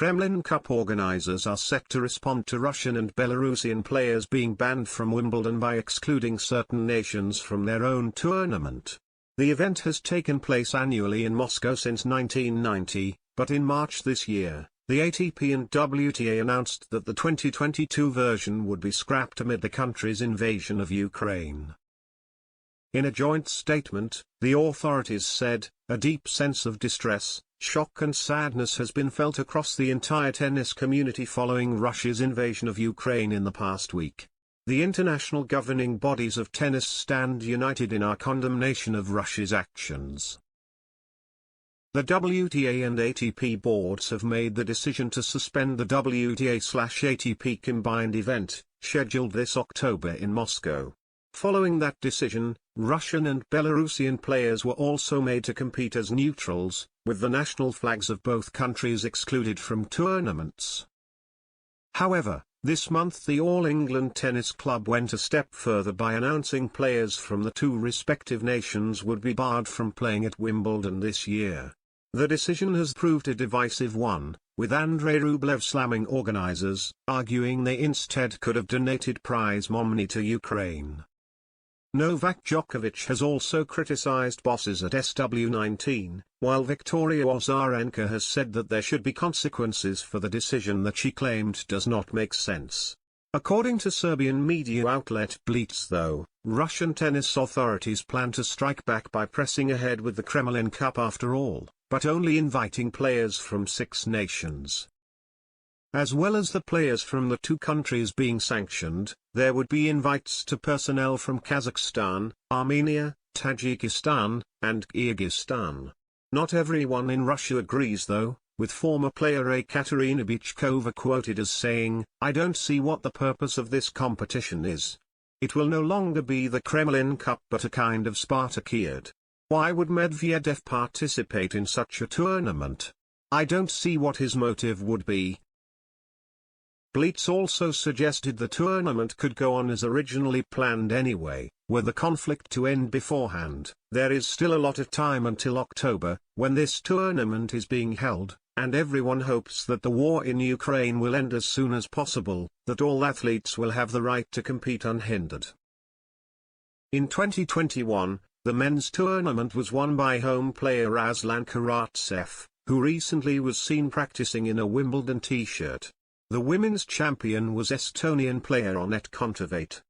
Kremlin Cup organizers are set to respond to Russian and Belarusian players being banned from Wimbledon by excluding certain nations from their own tournament. The event has taken place annually in Moscow since 1990, but in March this year, the ATP and WTA announced that the 2022 version would be scrapped amid the country's invasion of Ukraine. In a joint statement, the authorities said, "A deep sense of distress, shock and sadness has been felt across the entire tennis community following Russia's invasion of Ukraine in the past week. The international governing bodies of tennis stand united in our condemnation of Russia's actions." The WTA and ATP boards have made the decision to suspend the WTA/ATP combined event, scheduled this October in Moscow. Following that decision, Russian and Belarusian players were also made to compete as neutrals, with the national flags of both countries excluded from tournaments. However, this month the All England Tennis Club went a step further by announcing players from the two respective nations would be barred from playing at Wimbledon this year. The decision has proved a divisive one, with Andrei Rublev slamming organizers, arguing they instead could have donated prize money to Ukraine. Novak Djokovic has also criticized bosses at SW19, while Victoria Azarenka has said that there should be consequences for the decision that she claimed does not make sense. According to Serbian media outlet Blitz though, Russian tennis authorities plan to strike back by pressing ahead with the Kremlin Cup after all, but only inviting players from 6 nations. As well as the players from the two countries being sanctioned, there would be invites to personnel from Kazakhstan, Armenia, Tajikistan, and Kyrgyzstan. Not everyone in Russia agrees though, with former player Ekaterina Bychkova quoted as saying, "I don't see what the purpose of this competition is. It will no longer be the Kremlin Cup but a kind of Spartakiad. Why would Medvedev participate in such a tournament? I don't see what his motive would be." Blitz also suggested the tournament could go on as originally planned anyway, were the conflict to end beforehand. There is still a lot of time until October, when this tournament is being held, and everyone hopes that the war in Ukraine will end as soon as possible, that all athletes will have the right to compete unhindered. In 2021, the men's tournament was won by home player Aslan Karatsev, who recently was seen practicing in a Wimbledon t-shirt. The women's champion was Estonian player Anett Kontaveit.